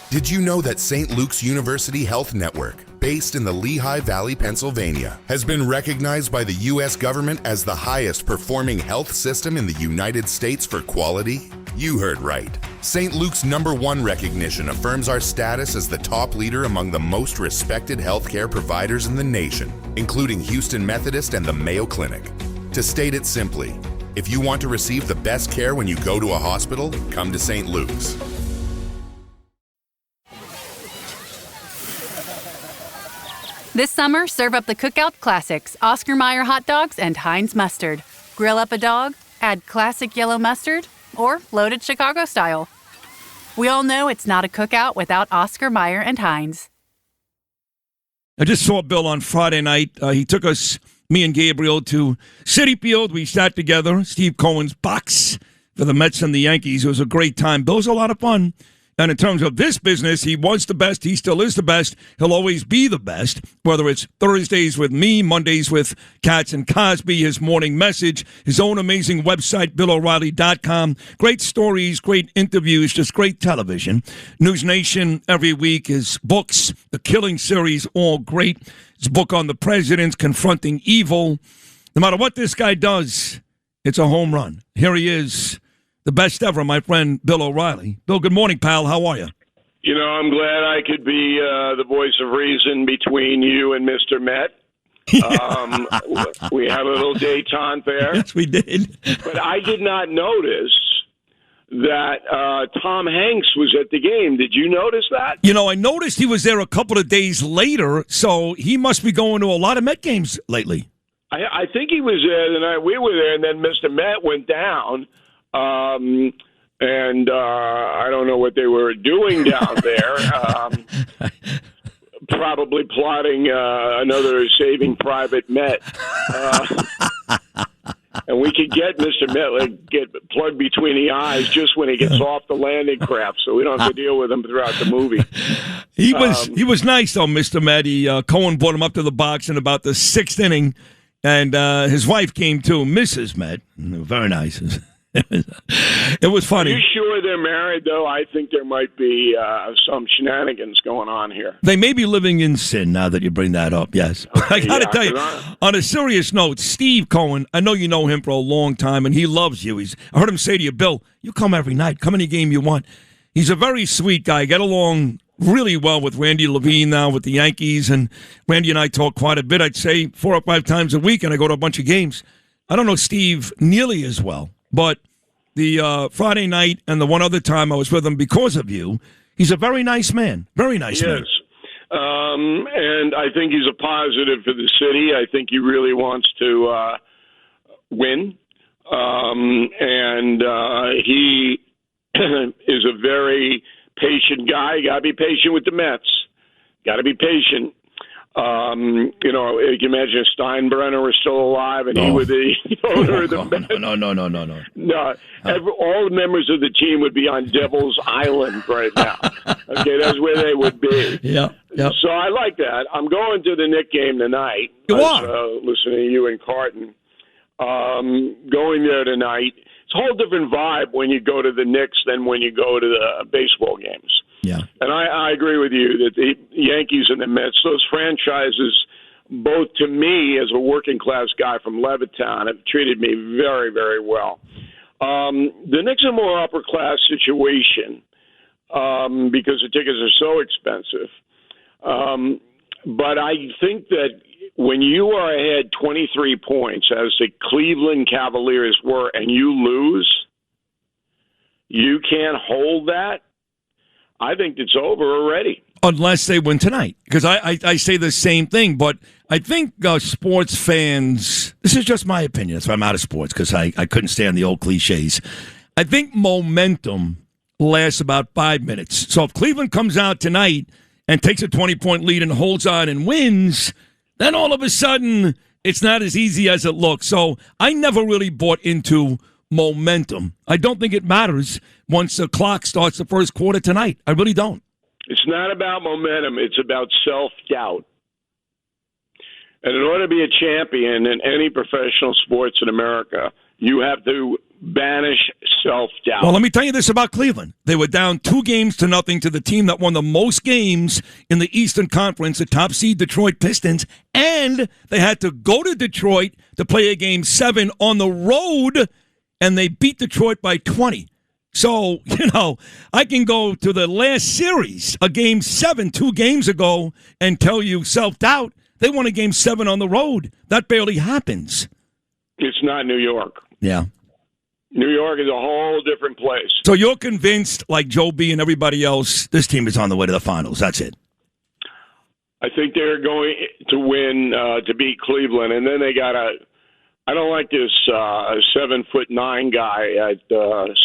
Did you know that St. Luke's University Health Network, based in the Lehigh Valley, Pennsylvania, has been recognized by the U.S. government as the highest performing health system in the United States for quality? You heard right. St. Luke's #1 recognition affirms our status as the top leader among the most respected healthcare providers in the nation, including Houston Methodist and the Mayo Clinic. To state it simply, if you want to receive the best care when you go to a hospital, come to St. Luke's. This summer, serve up the Cookout Classics, Oscar Mayer hot dogs and Heinz mustard. Grill up a dog, add classic yellow mustard, or loaded Chicago style. We all know it's not a cookout without Oscar Mayer and Heinz. I just saw Bill on Friday night. He took us, me and Gabriel, to Citi Field. We sat together, Steve Cohen's box for the Mets and the Yankees. It was a great time. Bill's a lot of fun. And in terms of this business, he was the best. He still is the best. He'll always be the best, whether it's Thursdays with me, Mondays with Katz and Cosby, his morning message, his own amazing website, BillO'Reilly.com. Great stories, great interviews, just great television. News Nation every week, his books, the Killing series, all great. His book on the presidents, Confronting Evil. No matter what this guy does, it's a home run. Here he is. The best ever, my friend Bill O'Reilly. Bill, good morning, pal. How are you? You know, I'm glad I could be the voice of reason between you and Mr. Met. We had a little détente there. Yes, we did. But I did not notice that Tom Hanks was at the game. Did you notice that? You know, I noticed he was there a couple of days later, so he must be going to a lot of Met games lately. I think he was there the night we were there, and then Mr. Met went down. And I don't know what they were doing down there. Probably plotting another Saving Private Met. And we could get Mr. Met get plugged between the eyes just when he gets off the landing craft, so we don't have to deal with him throughout the movie. He was nice though, Mr. Met. Cohen brought him up to the box in about the 6th inning, and his wife came too, Mrs. Met. Very nice. It was funny. Are you sure they're married, though? I think there might be some shenanigans going on here. They may be living in sin now that you bring that up, yes. I got to tell you, on a serious note, Steve Cohen, I know you know him for a long time, and he loves you. I heard him say to you, Bill, you come every night. Come any game you want. He's a very sweet guy. Get along really well with Randy Levine now with the Yankees, and Randy and I talk quite a bit. I'd say 4 or 5 times a week, and I go to a bunch of games. I don't know Steve nearly as well. But the Friday night and the one other time I was with him because of you, he's a very nice man. Very nice man. Yes. And I think he's a positive for the city. I think he really wants to win. And he is a very patient guy. You got to be patient with the Mets. Got to be patient. You know, you can imagine if Steinbrenner was still alive and he was the owner of the Mets. No. No, all the members of the team would be on Devil's Island right now. Okay, that's where they would be. Yeah. So I like that. I'm going to the Knicks game tonight. You are? Listening to you and Carton. Going there tonight. It's a whole different vibe when you go to the Knicks than when you go to the baseball games. Yeah. And I agree with you that the Yankees and the Mets, those franchises, both to me as a working class guy from Levittown, have treated me very, very well. The Knicks are a more upper class situation because the tickets are so expensive. But I think that when you are ahead 23 points, as the Cleveland Cavaliers were, and you lose, you can't hold that. I think it's over already. Unless they win tonight. Because I say the same thing, but I think sports fans, this is just my opinion, that's why I'm out of sports, because I couldn't stand the old cliches. I think momentum lasts about 5 minutes. So if Cleveland comes out tonight and takes a 20-point lead and holds on and wins, then all of a sudden it's not as easy as it looks. So I never really bought into momentum. I don't think it matters once the clock starts the first quarter tonight. I really don't. It's not about momentum. It's about self-doubt. And in order to be a champion in any professional sports in America, you have to banish self-doubt. Well, let me tell you this about Cleveland. They were down 2-0 to the team that won the most games in the Eastern Conference, the top seed Detroit Pistons, and they had to go to Detroit to play a Game 7 on the road, and they beat Detroit by 20. So, I can go to the last series, a Game 7 2 games ago, and tell you self-doubt. They won a Game 7 on the road. That barely happens. It's not New York. Yeah. New York is a whole different place. So you're convinced, like Joe B. and everybody else, this team is on the way to the finals. That's it. I think they're going to win to beat Cleveland, and then they got I don't like this 7'9" guy at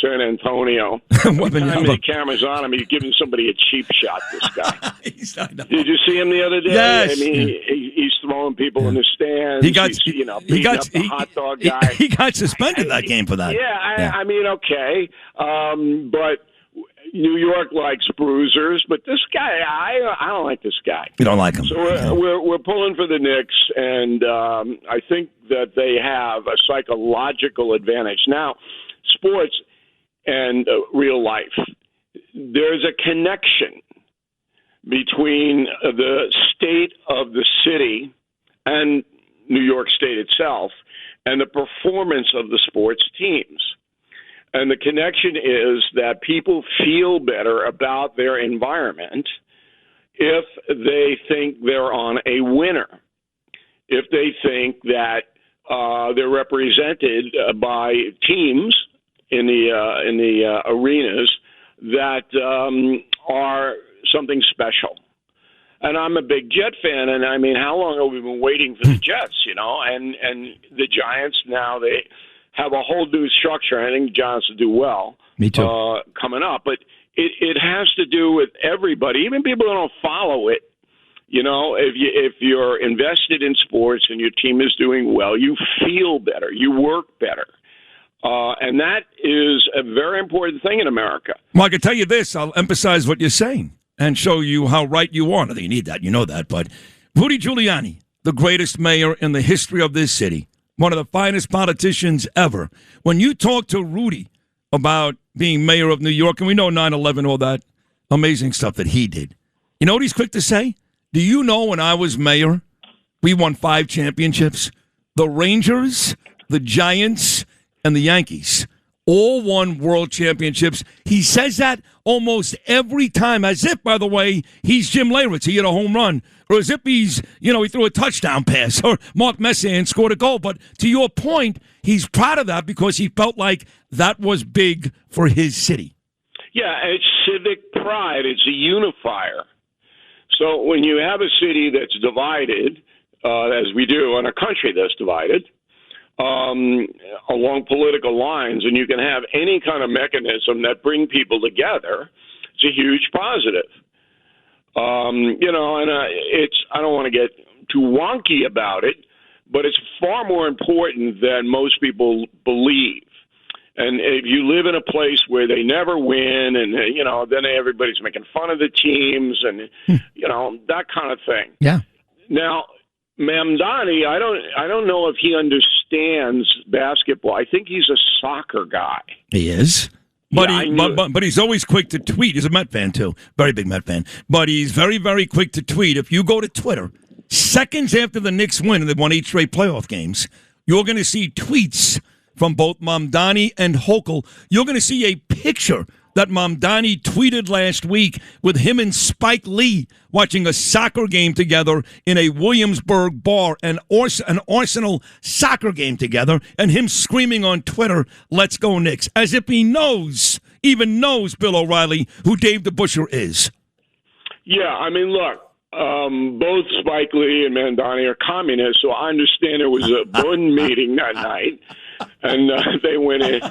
San Antonio. Every time the camera's on him, he's giving somebody a cheap shot. This guy. Did you see him the other day? Yes. I mean, he's throwing people in the stands. He got the hot dog guy. He got suspended that game for that. Yeah, I mean, okay, but New York likes bruisers, but this guy, I don't like this guy. You don't like him. So we're pulling for the Knicks, and I think that they have a psychological advantage. Now, sports and real life, there's a connection between the state of the city and New York State itself and the performance of the sports teams. And the connection is that people feel better about their environment if they think they're on a winner, if they think that they're represented by teams in the arenas that are something special. And I'm a big Jet fan, and I mean, how long have we been waiting for the Jets? And the Giants now they have a whole new structure. I think Giants will do well. Me too. Coming up. But it has to do with everybody, even people who don't follow it. If you're invested in sports and your team is doing well, you feel better. You work better. And that is a very important thing in America. Well, I can tell you this. I'll emphasize what you're saying and show you how right you are. I think you need that. You know that. But Rudy Giuliani, the greatest mayor in the history of this city, one of the finest politicians ever. When you talk to Rudy about being mayor of New York, and we know 9/11, all that amazing stuff that he did, you know what he's quick to say? Do you know when I was mayor, we won 5 championships? The Rangers, the Giants, and the Yankees all won world championships. He says that almost every time, as if, by the way, he's Jim Leyritz. He hit a home run. Or as if he's, he threw a touchdown pass. Or Mark Messier scored a goal. But to your point, he's proud of that because he felt like that was big for his city. Yeah, it's civic pride. It's a unifier. So when you have a city that's divided, as we do, and a country that's divided, along political lines, and you can have any kind of mechanism that bring people together, it's a huge positive. I don't want to get too wonky about it, but it's far more important than most people believe. And if you live in a place where they never win, and then everybody's making fun of the teams, and that kind of thing. Yeah. Now, Mamdani, I don't know if he understands basketball. I think he's a soccer guy. He is. But he's always quick to tweet. He's a Met fan, too. Very big Met fan. But he's very, very quick to tweet. If you go to Twitter, seconds after the Knicks win, and they've won 8 straight playoff games, you're going to see tweets from both Mamdani and Hochul. You're going to see a picture that Mamdani tweeted last week with him and Spike Lee watching a soccer game together in a Williamsburg bar, an Arsenal soccer game together, and him screaming on Twitter, "Let's go Knicks," as if he even knows Bill O'Reilly, who Dave DeBusschere is. Yeah, I mean, look, both Spike Lee and Mamdani are communists, so I understand there was a Bund meeting that night, and they went in.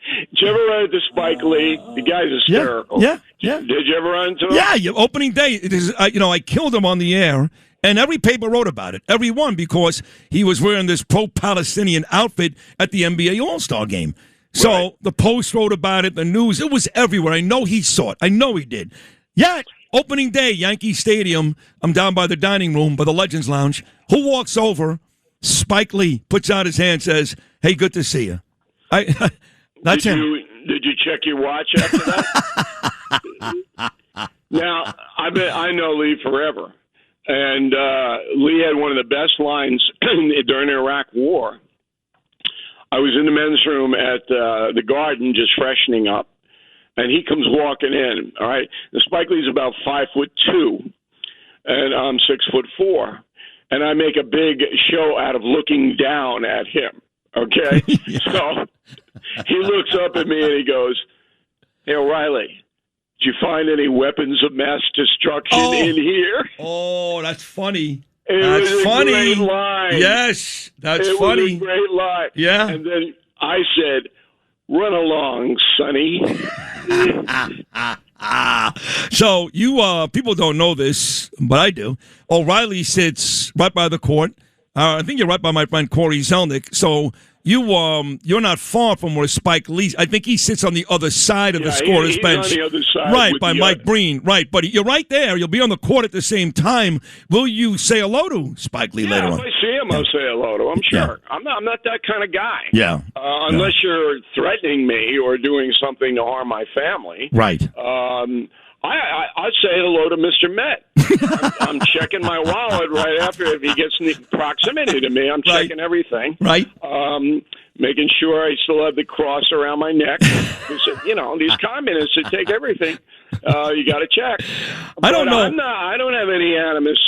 Did you ever run into Spike Lee? The guy's hysterical. Yeah. Did you ever run into him? Yeah, opening day. It is, I killed him on the air, and every paper wrote about it. Every one, because he was wearing this pro-Palestinian outfit at the NBA All-Star game. So right. The Post wrote about it, the news, it was everywhere. I know he saw it. I know he did. Yet, opening day, Yankee Stadium, I'm down by the dining room, by the Legends Lounge. Who walks over? Spike Lee puts out his hand, says, "Hey, good to see you." That's him. Did you check your watch after that? Now, I know Lee forever. And Lee had one of the best lines during the Iraq War. I was in the men's room at the Garden just freshening up, and he comes walking in, all right? And Spike Lee's about 5'2", and I'm 6'4", and I make a big show out of looking down at him, okay? Yeah. So he looks up at me and he goes, "Hey, O'Reilly, did you find any weapons of mass destruction in here?" Oh, that's funny. That's funny. Great line. Yes, that's funny. It was a great line. Yeah. And then I said, "Run along, Sonny." So you people don't know this, but I do. O'Reilly sits right by the court. I think you're right by my friend Corey Zelnick. So you're not far from where Spike Lee. I think he sits on the other side of the scorer's bench. On the other side, right by Mike Breen. Right, but you're right there. You'll be on the court at the same time. Will you say hello to Spike Lee later on? If I see him, I'll say hello to him. Sure. Yeah. I'm not that kind of guy. Yeah. Unless you're threatening me or doing something to harm my family. Right. I'd say hello to Mr. Met. I'm checking my wallet right after if he gets in proximity to me. I'm checking everything. Right. Making sure I still have the cross around my neck. You know, these communists that take everything. You got to check. I don't know. I don't have any animus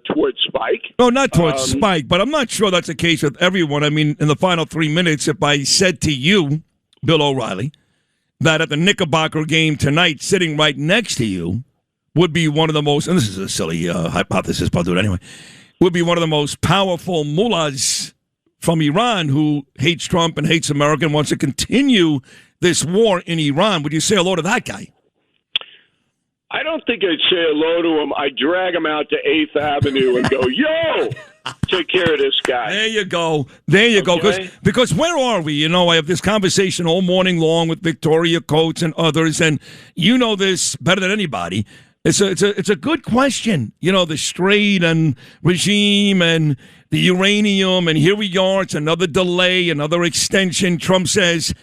towards Spike. No, not towards Spike, but I'm not sure that's the case with everyone. I mean, in the final 3 minutes, if I said to you, Bill O'Reilly, that at the Knickerbocker game tonight, sitting right next to you, would be one of the most, and this is a silly hypothesis, but I'll do it anyway, would be one of the most powerful mullahs from Iran who hates Trump and hates America and wants to continue this war in Iran. Would you say hello to that guy? I don't think I'd say hello to him. I'd drag him out to 8th Avenue and go, "Yo, take care of this guy." There you go. There you go. Because where are we? You know, I have this conversation all morning long with Victoria Coates and others, and you know this better than anybody. It's a good question. You know, the Strait and regime and the uranium, and here we are. It's another delay, another extension. Trump says,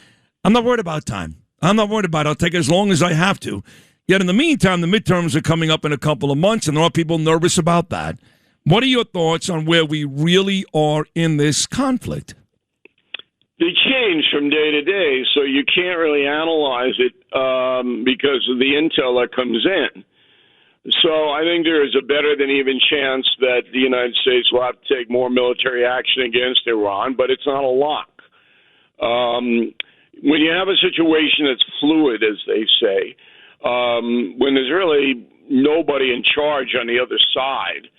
"I'm not worried about time. I'm not worried about it. I'll take it as long as I have to." Yet in the meantime, the midterms are coming up in a couple of months, and there are people nervous about that. What are your thoughts on where we really are in this conflict? They change from day to day, so you can't really analyze it because of the intel that comes in. So I think there is a better than even chance that the United States will have to take more military action against Iran, but it's not a lock. When you have a situation that's fluid, as they say, when there's really nobody in charge on the other side,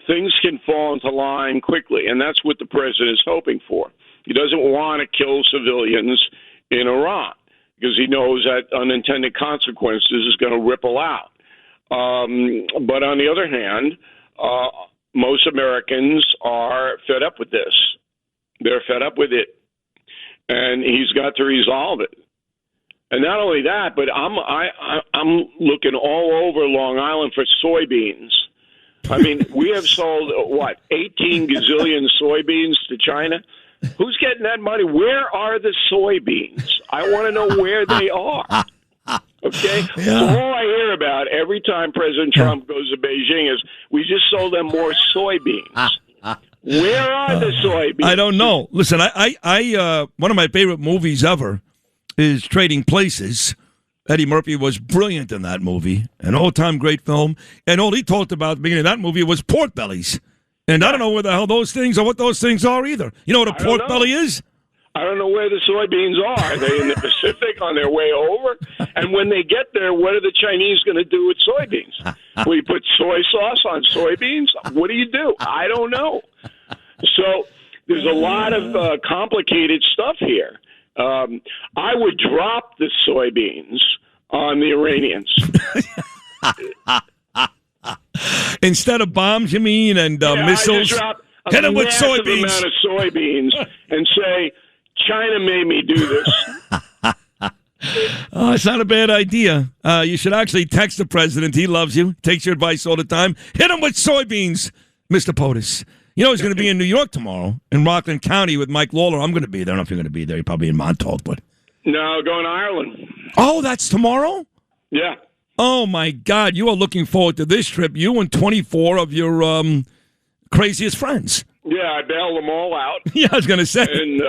things can fall into line quickly, and that's what the president is hoping for. He doesn't want to kill civilians in Iran because he knows that unintended consequences is going to ripple out. But on the other hand, most Americans are fed up with this. They're fed up with it, and he's got to resolve it. And not only that, but I'm looking all over Long Island for soybeans. I mean, we have sold, 18 gazillion soybeans to China? Who's getting that money? Where are the soybeans? I want to know where they are. Okay? Yeah. So all I hear about every time President Trump goes to Beijing is, we just sold them more soybeans. Where are the soybeans? I don't know. Listen, I one of my favorite movies ever is Trading Places. Eddie Murphy was brilliant in that movie, an all-time great film. And all he talked about at the beginning of that movie was pork bellies. And I don't know where the hell those things or what those things are either. You know what a pork belly is? I don't know where the soybeans are. Are they in the Pacific on their way over? And when they get there, what are the Chinese going to do with soybeans? Will you put soy sauce on soybeans? What do you do? I don't know. So there's a lot of complicated stuff here. I would drop the soybeans on the Iranians. Instead of bombs, you mean, and missiles? Hit them with soybeans. Amount of soybeans and say, China made me do this. Oh, it's not a bad idea. You should actually text the president. He loves you, takes your advice all the time. Hit him with soybeans, Mr. POTUS. You know, he's going to be in New York tomorrow in Rockland County with Mike Lawler. I'm going to be there. I don't know if you're going to be there. You're probably in Montauk, but. No, going to Ireland. Oh, that's tomorrow? Yeah. Oh, my God. You are looking forward to this trip. You and 24 of your craziest friends. Yeah, I bailed them all out. Yeah, I was going to say. And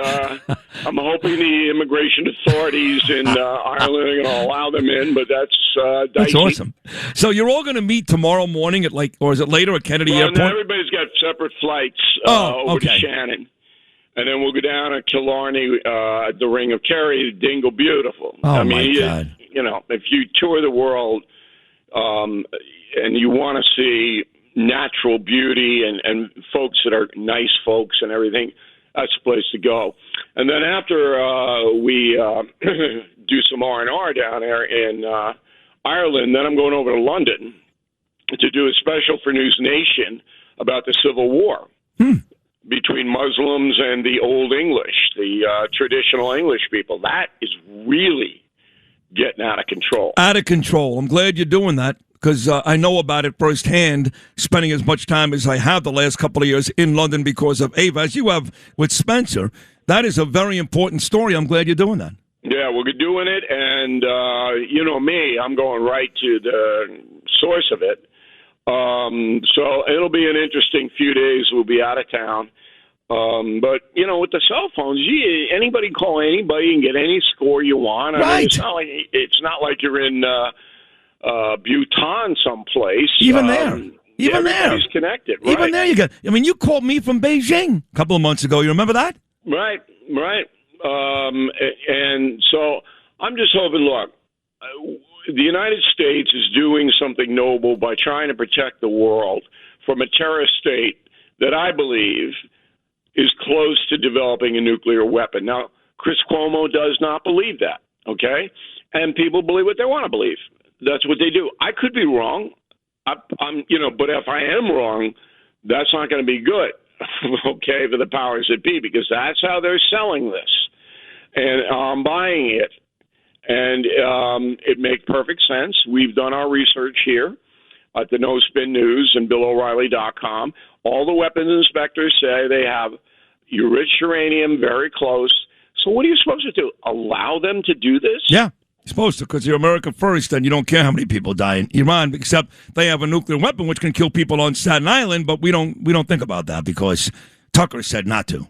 I'm hoping the immigration authorities in Ireland are going to allow them in, but that's dicey. That's awesome. So you're all going to meet tomorrow morning at or is it later at Kennedy Airport? No, everybody's got separate flights over to Shannon. And then we'll go down to Killarney at the Ring of Kerry, Dingle Beautiful. Oh, my God. You know, if you tour the world and you want to see natural beauty and folks that are nice folks and everything, that's the place to go. And then after we do some R&R down there in Ireland, then I'm going over to London to do a special for News Nation about the Civil War between Muslims and the Old English, the traditional English people. That is really getting out of control. Out of control. I'm glad you're doing that because I know about it firsthand, spending as much time as I have the last couple of years in London because of Ava, as you have with Spencer. That is a very important story. I'm glad you're doing that. Yeah, we're doing it, and you know me, I'm going right to the source of it. So it'll be an interesting few days. We'll be out of town. But, you know, with the cell phones, anybody can call anybody and get any score you want. I mean, it's not like you're in Bhutan someplace. Even there. Everybody's connected, right? Even there you go. I mean, you called me from Beijing a couple of months ago. You remember that? Right. And so I'm just hoping, look, the United States is doing something noble by trying to protect the world from a terrorist state that I believe is close to developing a nuclear weapon. Now, Chris Cuomo does not believe that, okay? And people believe what they want to believe. That's what they do. I could be wrong. I'm, you know, but if I am wrong, that's not going to be good, okay, for the powers that be, because that's how they're selling this. And I'm buying it. And it makes perfect sense. We've done our research here at the No Spin News and BillO'Reilly.com. All the weapons inspectors say they have enriched uranium very close. So what are you supposed to do? Allow them to do this? Yeah, you're supposed to, because you're America first, and you don't care how many people die in Iran, except they have a nuclear weapon which can kill people on Staten Island, but we don't think about that because Tucker said not to.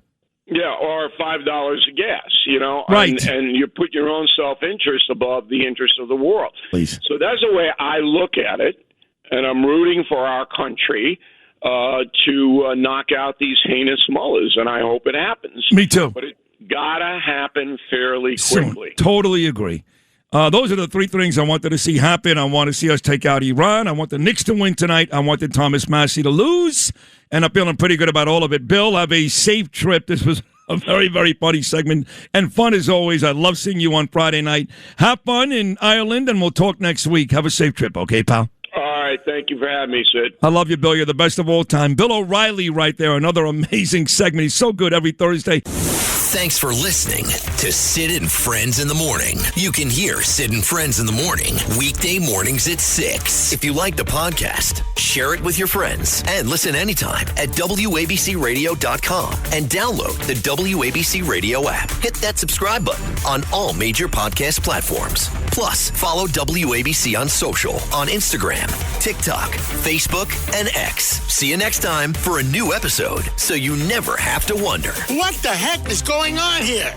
Yeah, or $5 a gas, you know, right? And you put your own self-interest above the interest of the world. Please. So that's the way I look at it, and I'm rooting for our country to knock out these heinous mullahs, and I hope it happens. Me too. But it gotta happen fairly quickly. Soon. Totally agree. Those are the three things I wanted to see happen. I want to see us take out Iran. I want the Knicks to win tonight. I wanted Thomas Massey to lose. And I'm feeling pretty good about all of it. Bill, have a safe trip. This was a very, very funny segment. And fun as always. I love seeing you on Friday night. Have fun in Ireland, and we'll talk next week. Have a safe trip, okay, pal? All right. Thank you for having me, Sid. I love you, Bill. You're the best of all time. Bill O'Reilly right there. Another amazing segment. He's so good every Thursday. Thanks for listening to Sid and Friends in the Morning. You can hear Sid and Friends in the Morning weekday mornings at 6. If you like the podcast, share it with your friends and listen anytime at WABCRadio.com and download the WABC Radio app. Hit that subscribe button on all major podcast platforms. Plus, follow WABC on social on Instagram, TikTok, Facebook, and X. See you next time for a new episode so you never have to wonder. What the heck is going on here?